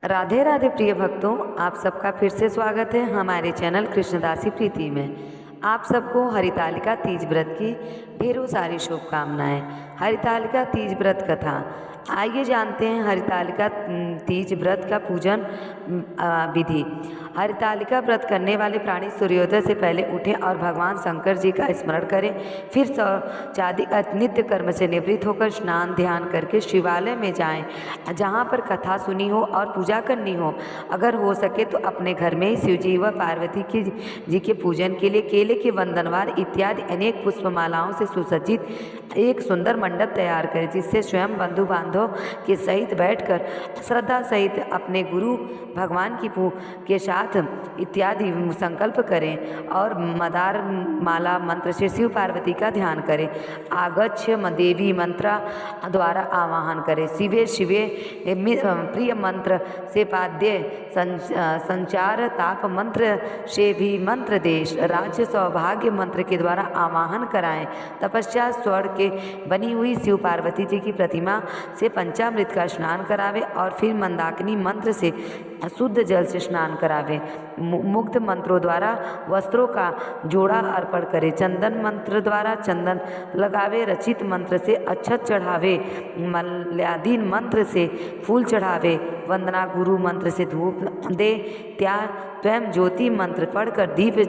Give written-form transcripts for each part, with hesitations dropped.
राधे राधे प्रिय भक्तों, आप सबका फिर से स्वागत है हमारे चैनल कृष्णदासी प्रीति में। आप सबको हरितालिका तीज व्रत की ढेरों सारी शुभकामनाएं। हरितालिका तीज व्रत कथा, आइए जानते हैं हरितालिका तीज व्रत का पूजन विधि। हरितालिका व्रत करने वाले प्राणी सूर्योदय से पहले उठें और भगवान शंकर जी का स्मरण करें। फिर शौचादि नित्य कर्म से निवृत्त होकर स्नान ध्यान करके शिवालय में जाएं, जहां पर कथा सुनी हो और पूजा करनी हो। अगर हो सके तो अपने घर में ही शिवजी व पार्वती जी के पूजन के लिए केले के वंदनवार इत्यादि अनेक पुष्पमालाओं से सुसज्जित एक सुंदर मंडप तैयार करें, जिससे स्वयं बंधु बांधव के सहित बैठकर श्रद्धा सहित अपने गुरु भगवान के साथ इत्यादि संकल्प करें और मदार माला मंत्र से शिव पार्वती का ध्यान करें। आगच्छ देवी मंत्र द्वारा आवाहन करें। शिवे शिवे प्रिय मंत्र से पाद्य संचार ताप मंत्र से भी मंत्र देश राज्य सौभाग्य मंत्र के द्वारा आवाहन कराएं। तपस्या स्वर्ग के बनी हुई शिव पार्वती जी की प्रतिमा से पंचामृत का स्नान करावे और फिर मंदाकिनी मंत्र से शुद्ध जल से स्नान करावे। मुग्ध मंत्रों द्वारा वस्त्रों का जोड़ा अर्पण करे। चंदन मंत्र द्वारा चंदन लगावे। रचित मंत्र से अक्षत चढ़ावे। मल्याधीन मंत्र से फूल चढ़ावे। वंदना गुरु मंत्र से धूप दे। स्वयं ज्योति मंत्र पढ़कर दीप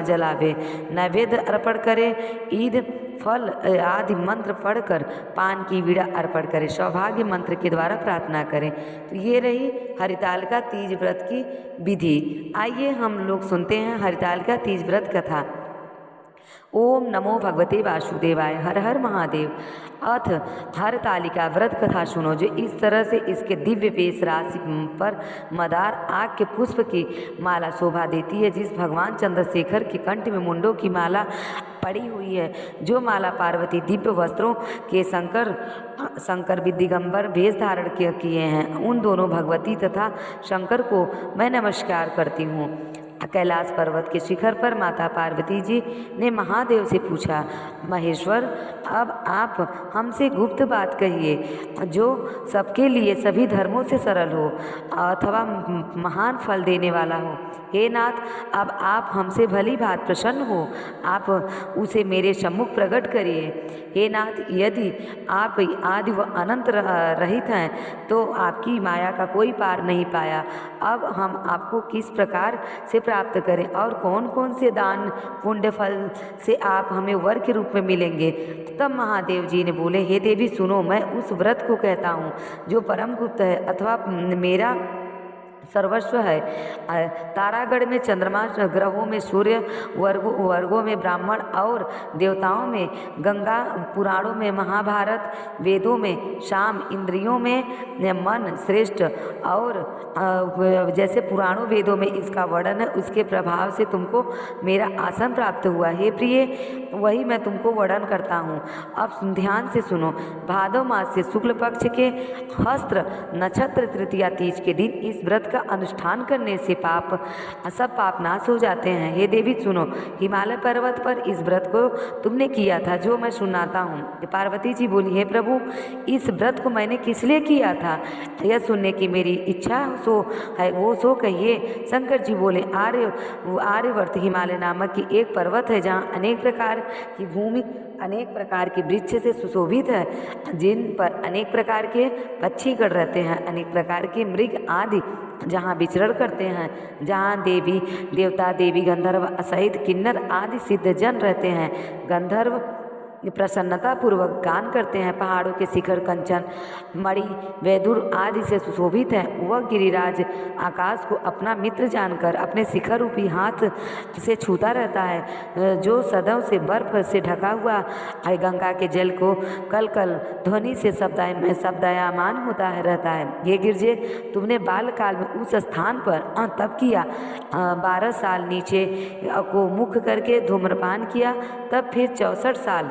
जलावे। नैवेद्य अर्पण करे। ईद फल आदि मंत्र पढ़कर पान की वीड़ा अर्पण करें। सौभाग्य मंत्र के द्वारा प्रार्थना करें। तो ये रही हरितालिका तीज व्रत की विधि। आइए हम लोग सुनते हैं हरितालिका तीज व्रत कथा। ओम नमो भगवते वासुदेवाय। हर हर महादेव। अथ हरतालिका व्रत कथा सुनो, जो इस तरह से इसके दिव्य वेश राशि पर मदार आग के पुष्प की माला शोभा देती है, जिस भगवान चंद्रशेखर के कंठ में मुंडों की माला पड़ी हुई है। जो माला पार्वती दिव्य वस्त्रों के शंकर दिगंबर वेश धारण किए हैं, उन दोनों भगवती तथा शंकर को मैं नमस्कार करती हूँ। कैलाश पर्वत के शिखर पर माता पार्वती जी ने महादेव से पूछा, महेश्वर, अब आप हमसे गुप्त बात कहिए, जो सबके लिए सभी धर्मों से सरल हो अथवा महान फल देने वाला हो। हे नाथ, अब आप हमसे भली बात प्रसन्न हो, आप उसे मेरे सम्मुख प्रकट करिए। हे नाथ, यदि आप आदि व अनंत रहित हैं तो आपकी माया का कोई पार नहीं पाया। अब हम आपको किस प्रकार से प्राप्त करें और कौन कौन से दान पुण्य फल से आप हमें वर के रूप में मिलेंगे। तब महादेव जी ने बोले, हे देवी सुनो, मैं उस व्रत को कहता हूँ जो परम गुप्त है अथवा मेरा सर्वस्व है। तारागढ़ में चंद्रमा, ग्रहों में सूर्य, वर्गों में ब्राह्मण और देवताओं में गंगा, पुराणों में महाभारत, वेदों में शाम, इंद्रियों में मन श्रेष्ठ। और जैसे पुराणों वेदों में इसका वर्णन है, उसके प्रभाव से तुमको मेरा आसन प्राप्त हुआ। हे प्रिय, वही मैं तुमको वर्णन करता हूँ। अब ध्यान से सुनो। भादव मास से शुक्ल पक्ष के हस्त्र नक्षत्र तृतीया तीज के दिन इस व्रत का अनुष्ठान करने से सब पाप नाश हो जाते हैं। हे देवी सुनो, हिमालय पर्वत पर इस व्रत को तुमने किया था, जो मैं सुनाता हूँ। पार्वती जी बोली, हे प्रभु, इस व्रत को मैंने किस लिए किया था, यह सुनने की मेरी इच्छा सो है, वो सो कहिए। शंकर जी बोले, आर्यवर्त हिमालय नामक की एक पर्वत है, जहाँ अनेक प्रकार की भूमि अनेक प्रकार के वृक्ष से सुशोभित है, जिन पर अनेक प्रकार के पक्षी गढ़ रहते हैं, अनेक प्रकार के मृग आदि जहाँ विचरण करते हैं, जहाँ देवी देवता, देवी गंधर्व सहित किन्नर आदि सिद्ध जन रहते हैं। गंधर्व प्रसन्नता पूर्वक गान करते हैं। पहाड़ों के शिखर कंचन, मणि, वैदुर आदि से सुशोभित है। वह गिरिराज आकाश को अपना मित्र जानकर अपने शिखर रूपी हाथ से छूता रहता है, जो सदैव से बर्फ से ढका हुआ है। गंगा के जल को कल कल ध्वनि से शब्दायमान होता है रहता है। ये गिरजे, तुमने बालकाल में उस स्थान पर तप किया, 12 साल नीचे को मुख करके धूम्रपान किया, तब फिर 64 साल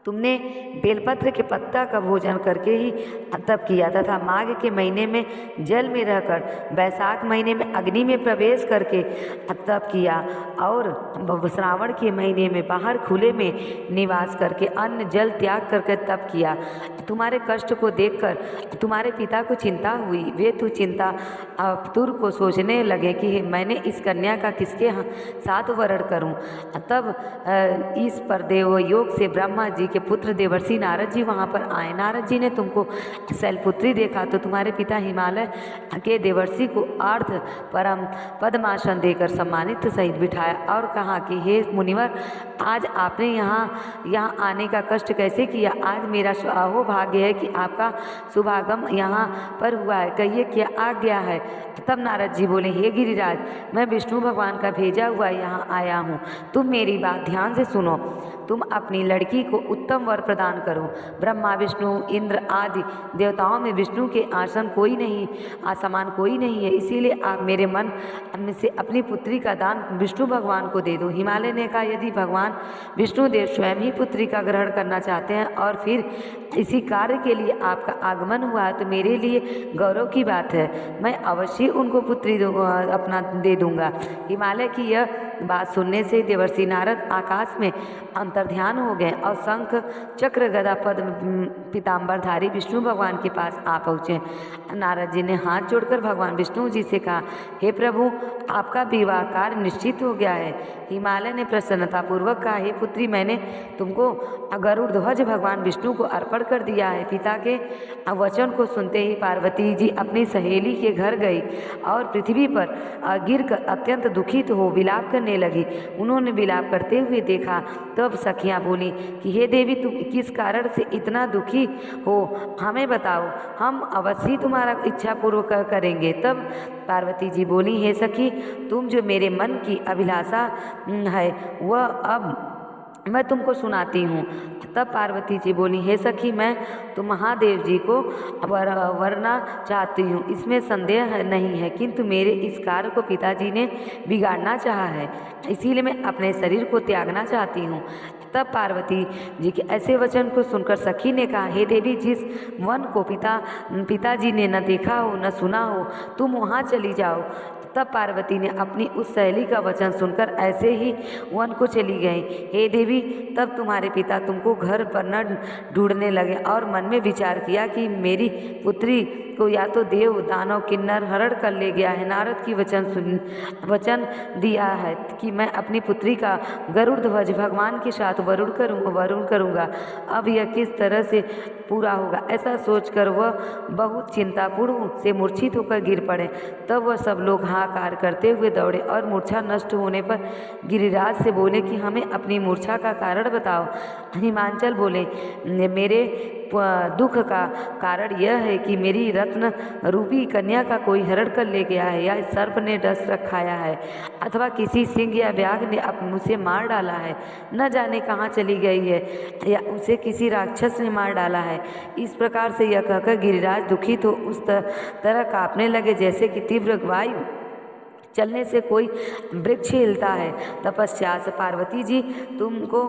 तुमने बेलपत्र के पत्ता का भोजन करके ही तप किया तथा माघ के महीने में जल में रहकर वैशाख महीने में अग्नि में प्रवेश करके तप किया और श्रावण के महीने में बाहर खुले में निवास करके अन्न जल त्याग करके तप किया। तुम्हारे कष्ट को देखकर तुम्हारे पिता को चिंता हुई। वे तो चिंता तुर को सोचने लगे कि मैंने इस कन्या का किसके साथ वरण करूं। तब इस पर देव योग से ब्रह्मा जी के पुत्र देवर्षि नारद जी वहाँ पर आए। नारद जी ने तुमको शैलपुत्री देखा तो तुम्हारे पिता हिमालय के देवर्षि को अर्ध परम पद्मासन देकर सम्मानित सहित बिठाया और कहा कि हे मुनिवर, आज आपने यहाँ आने का कष्ट कैसे किया। आज मेरा अहो भाग्य है कि आपका शुभागम यहाँ पर हुआ है, कहिए क्या आज्ञा है। तब नारद जी बोले, हे गिरिराज, मैं विष्णु भगवान का भेजा हुआ यहाँ आया हूँ। तुम मेरी बात ध्यान से सुनो। तुम अपनी लड़की को उत्तम वर प्रदान करो। ब्रह्मा विष्णु इंद्र आदि देवताओं में विष्णु के आसन कोई नहीं, आसमान कोई नहीं है, इसीलिए आप मेरे मन में से अपनी पुत्री का दान विष्णु भगवान को दे दो। हिमालय ने कहा, यदि भगवान विष्णुदेव स्वयं ही पुत्री का ग्रहण करना चाहते हैं और फिर इसी कार्य के लिए आपका आगमन हुआ है तो मेरे लिए गौरव की बात है। मैं अवश्य उनको पुत्री अपना दे दूंगा। हिमालय की यह बात सुनने से देवर्षि नारद आकाश में अंतर्ध्यान हो गए और शंख चक्र गदा पद्म पीताम्बरधारी विष्णु भगवान के पास आ पहुँचे। नारद जी ने हाथ जोड़कर भगवान विष्णु जी से कहा, हे प्रभु, आपका विवाह कार्य निश्चित हो गया है। हिमालय ने प्रसन्नतापूर्वक कहा, हे पुत्री, मैंने तुमको गरुड़ ध्वज भगवान विष्णु को अर्पण कर दिया है। पिता के वचन को सुनते ही पार्वती जी अपनी सहेली के घर गई और पृथ्वी पर गिर कर अत्यंत दुखित हो विलाप करने लगी। उन्होंने विलाप करते हुए देखा तब सखियाँ बोली कि हे देवी, तुम किस कारण से इतना दुखी हो, हमें बताओ, हम अवश्य तुम्हारा इच्छा पूर्वक करेंगे। तब पार्वती जी बोली, हे सखी, तुम जो मेरे मन की अभिलाषा है वह अब मैं तुमको सुनाती हूँ। तब पार्वती जी बोली, हे सखी, मैं तो महादेव जी को वरना चाहती हूँ, इसमें संदेह नहीं है, किंतु मेरे इस कार्य को पिताजी ने बिगाड़ना चाहा है, इसीलिए मैं अपने शरीर को त्यागना चाहती हूँ। तब पार्वती जी के ऐसे वचन को सुनकर सखी ने कहा, हे देवी, जिस वन को पिताजी ने न देखा हो न सुना हो, तुम वहाँ चली जाओ। तब पार्वती ने अपनी उस सहेली का वचन सुनकर ऐसे ही वन को चली गई। हे देवी, तब तुम्हारे पिता तुमको घर पर न ढूंढने लगे और मन में विचार किया कि मेरी पुत्री को या तो देव दानव किन्नर हरण कर ले गया है। नारद की वचन दिया है कि मैं अपनी पुत्री का गरुड़ ध्वज भगवान के साथ वरुण करूँगा। अब यह किस तरह से पूरा होगा, ऐसा सोचकर वह बहुत चिंतापूर्ण से मूर्छित होकर गिर पड़े। तब वह सब लोग हाहाकार करते हुए दौड़े और मूर्छा नष्ट होने पर गिरिराज से बोले कि हमें अपनी मूर्छा का कारण बताओ। हिमांचल बोले, मेरे दुख का कारण यह है कि मेरी रत्न रूपी कन्या का कोई हरण कर ले गया है, या सर्प ने डस रखाया है, अथवा किसी सिंह या व्याघ्र ने उसे मार डाला है, न जाने कहाँ चली गई है, या उसे किसी राक्षस ने मार डाला है। इस प्रकार से यह कहकर गिरिराज दुखित हो उस तरह कांपने लगे जैसे कि तीव्र वायु चलने से कोई वृक्ष हिलता है। तपस्या से पार्वती जी तुमको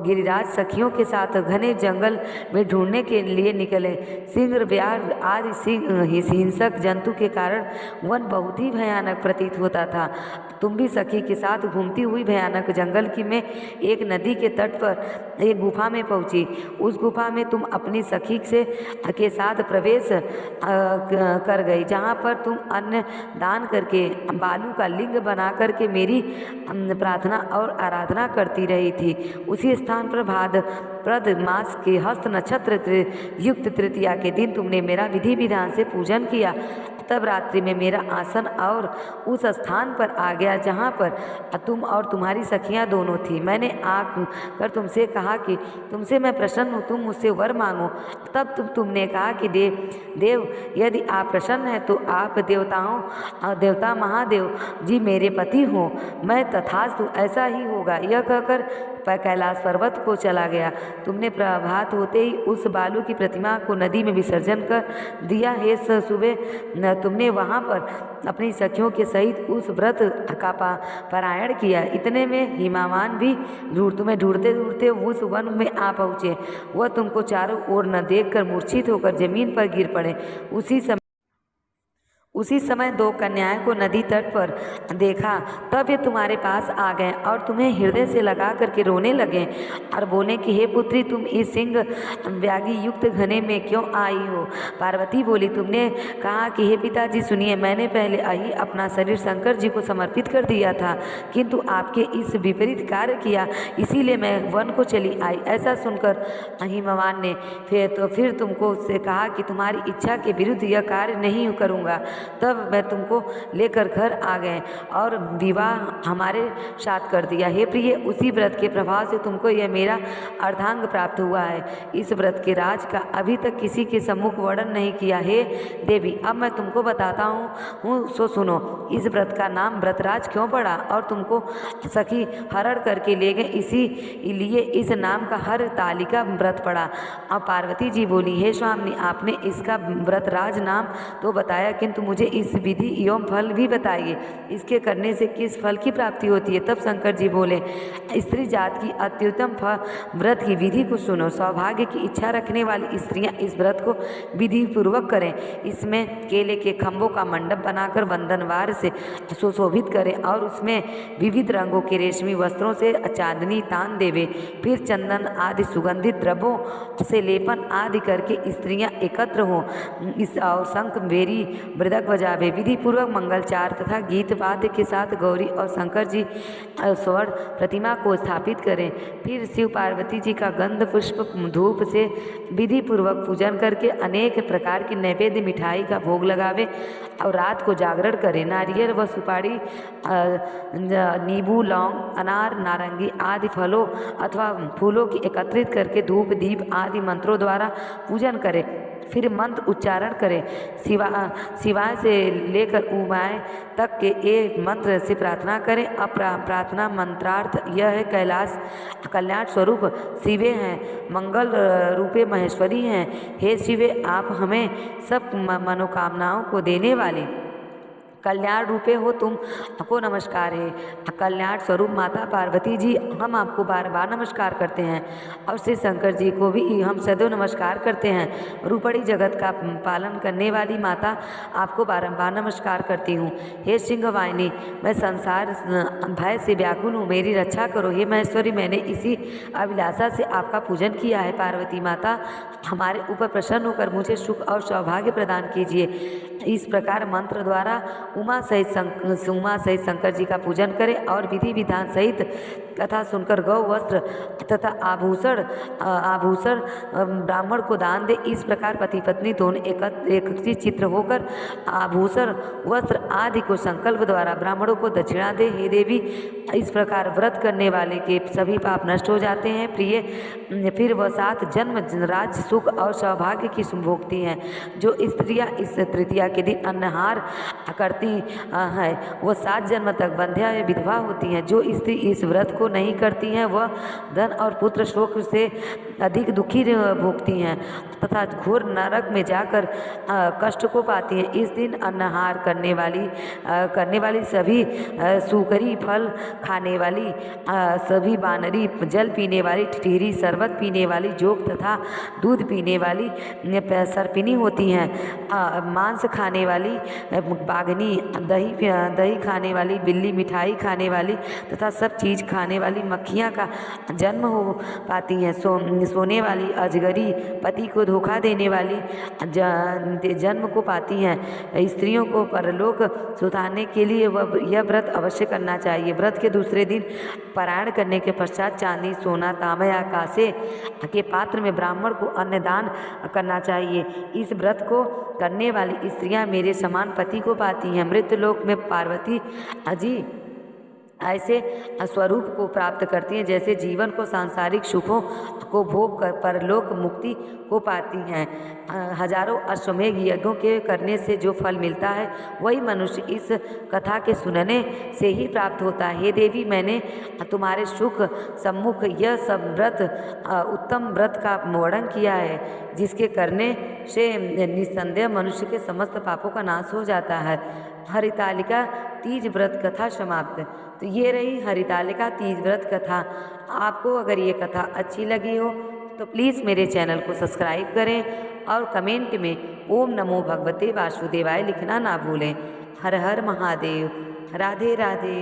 गिरिराज सखियों के साथ घने जंगल में ढूंढने के लिए निकले। सिंह व्याघ्र आदि हिंसक जंतु के कारण वन बहुत ही भयानक प्रतीत होता था। तुम भी सखी के साथ घूमती हुई भयानक जंगल की में एक नदी के तट पर एक गुफा में पहुंची। उस गुफा में तुम अपनी सखी के साथ प्रवेश कर गई, जहां पर तुम अन्न दान करके बालू का लिंग बना करके मेरी प्रार्थना और आराधना करती रही थी। उसी स्थान पर भाद्रपद मास के हस्त नक्षत्र युक्त तृतीया के दिन तुमने मेरा विधि विधान से पूजन किया। तब रात्रि में मेरा आसन और उस स्थान पर आ गया जहाँ पर तुम और तुम्हारी सखियाँ दोनों थी। मैंने आकर तुमसे कहा कि तुमसे मैं प्रसन्न हूँ, तुम मुझसे वर मांगो। तब तुमने कहा कि देव यदि आप प्रसन्न हैं तो आप देवता महादेव जी मेरे पति हो। मैं तथास्तु, ऐसा ही होगा। यह कहकर कैलाश पर्वत को चला गया। तुमने प्रभात होते ही उस बालू की प्रतिमा को नदी में विसर्जन कर दिया। हे सुबह तुमने वहाँ पर अपनी सखियों के सहित उस व्रत का पारायण किया। इतने में हिमावान भी तुम्हें ढूंढते ढूंढते उस वन में आ पहुँचे। वह तुमको चारों ओर न देखकर मूर्छित होकर जमीन पर गिर पड़े। उसी समय दो कन्याओं को नदी तट पर देखा। तब वे तुम्हारे पास आ गए और तुम्हें हृदय से लगा करके रोने लगे और बोले कि हे पुत्री, तुम इस सिंह व्यागी युक्त घने में क्यों आई हो? पार्वती बोली, तुमने कहा कि हे पिताजी सुनिए, मैंने पहले ही अपना शरीर शंकर जी को समर्पित कर दिया था, किंतु आपके इस विपरीत कार्य किया, इसीलिए मैं वन को चली आई। ऐसा सुनकर हिमवान ने फिर तुमको से कहा कि तुम्हारी इच्छा के विरुद्ध यह कार्य नहीं करूँगा। तब मैं तुमको लेकर घर आ गए और विवाह हमारे साथ कर दिया। हे प्रिय, उसी व्रत के प्रभाव से तुमको यह मेरा अर्धांग प्राप्त हुआ है। इस व्रत के राज का अभी तक किसी के सम्मुख वर्णन नहीं किया। हे देवी, अब मैं तुमको बताता हूँ, सो सुनो। इस व्रत का नाम व्रतराज क्यों पड़ा और तुमको सखी हरण करके ले गए, इसीलिए इस नाम का हर तालिका व्रत पड़ा। अब पार्वती जी बोली, हे स्वामी, आपने इसका व्रतराज नाम तो बताया, किंतु मुझे इस विधि एवं फल भी बताइए, इसके करने से किस फल की प्राप्ति होती है? तब शंकर जी बोले, स्त्री जात की अत्युत्तम व्रत की विधि को सुनो। सौभाग्य की इच्छा रखने वाली स्त्रियां इस व्रत को विधि पूर्वक करें। इसमें केले के खंभों का मंडप बनाकर वंदनवार से सुशोभित करें और उसमें विविध रंगों के रेशमी वस्त्रों से चांदनी तान देवे। फिर चंदन आदि सुगंधित द्रव्यों से लेपन आदि करके स्त्रियां एकत्र हों और शंख बेरी मृदक बजावे। विधि पूर्वक मंगलचार तथा गीत वाद्य के साथ गौरी और शंकर जी स्वर्ण प्रतिमा को स्थापित करें। फिर शिव पार्वती जी का गंध पुष्प धूप से विधि पूर्वक पूजन करके अनेक प्रकार की नैवेद्य मिठाई का भोग लगावे और रात को जागरण करें। नारियल व सुपारी, नींबू, लौंग, अनार, नारंगी आदि फलों अथवा फूलों की एकत्रित करके धूप दीप आदि मंत्रों द्वारा पूजन करें। फिर मंत्र उच्चारण करें। शिवाय से लेकर उमाय तक के एक मंत्र से प्रार्थना करें। अब प्रार्थना मंत्रार्थ यह है, कैलाश कल्याण स्वरूप शिवे हैं, मंगल रूपे महेश्वरी हैं। हे शिवे, आप हमें सब मनोकामनाओं को देने वाले कल्याण रूपे हो, तुम आपको नमस्कार है। कल्याण स्वरूप माता पार्वती जी, हम आपको बार बार नमस्कार करते हैं और श्री शंकर जी को भी हम सदैव नमस्कार करते हैं। रूपड़ी जगत का पालन करने वाली माता, आपको बारंबार नमस्कार करती हूँ। हे सिंहवाहिनी, मैं संसार भय से व्याकुल हूँ, मेरी रक्षा करो। हे महेश्वरी, मैंने इसी अभिलाषा से आपका पूजन किया है। पार्वती माता, हमारे ऊपर प्रसन्न होकर मुझे सुख और सौभाग्य प्रदान कीजिए। इस प्रकार मंत्र द्वारा उमा सहित शंकर जी का पूजन करें और विधि विधान सहित कथा सुनकर गौ वस्त्र तथा आभूषण ब्राह्मण को दान दे। इस प्रकार पति पत्नी दोनों एकत्रित चित्र होकर आभूषण वस्त्र आदि को संकल्प द्वारा ब्राह्मणों को दक्षिणा दे। हे देवी, इस प्रकार व्रत करने वाले के सभी पाप नष्ट हो जाते हैं। प्रिय, फिर वह 7 जन्म राज्य सुख और सौभाग्य की भोगती हैं। जो स्त्रियां इस तृतीया के दिन अन्नहार करती है वह 7 जन्म तक बंध्या या विधवा होती हैं। जो स्त्री इस व्रत को नहीं करती हैं वह धन और पुत्र शोक से अधिक दुखी भोगती हैं तथा घोर नरक में जाकर कष्ट को पाती हैं। इस दिन अन्नहार करने वाली सभी सूकरी, फल खाने वाली सभी बानरी, जल पीने वाली टिहरी, शरबत पीने वाली जोग तथा दूध पीने वाली सर्पिनी होती हैं। मांस खाने वाली बाघनी, दही खाने वाली बिल्ली, मिठाई खाने वाली तथा सब चीज़ खाने वाली मक्खियाँ का जन्म हो पाती हैं। सोने वाली अजगरी, पति को धोखा देने वाली जन्म को पाती हैं। स्त्रियों को परलोक सुधारने के लिए यह व्रत अवश्य करना चाहिए। व्रत के दूसरे दिन पारायण करने के पश्चात चांदी, सोना, तांबा या कांसे के पात्र में ब्राह्मण को अन्नदान करना चाहिए। इस व्रत को करने वाली स्त्रियां मेरे समान पति को पाती हैं। मृत्यु लोक में पार्वती जी ऐसे स्वरूप को प्राप्त करती हैं जैसे जीवन को सांसारिक सुखों को भोग कर परलोक मुक्ति को पाती हैं। हजारों अश्वमेध यज्ञों के करने से जो फल मिलता है वही मनुष्य इस कथा के सुनने से ही प्राप्त होता है। हे देवी, मैंने तुम्हारे सुख सम्मुख यह सब व्रत उत्तम व्रत का वर्णन किया है, जिसके करने से निस्संदेह मनुष्य के समस्त पापों का नाश हो जाता है। हरितालिका तीज व्रत कथा समाप्त। तो ये रही हरितालिका तीज व्रत कथा। आपको अगर ये कथा अच्छी लगी हो तो प्लीज़ मेरे चैनल को सब्सक्राइब करें और कमेंट में ओम नमो भगवते वासुदेवाय लिखना ना भूलें। हर हर महादेव। राधे राधे।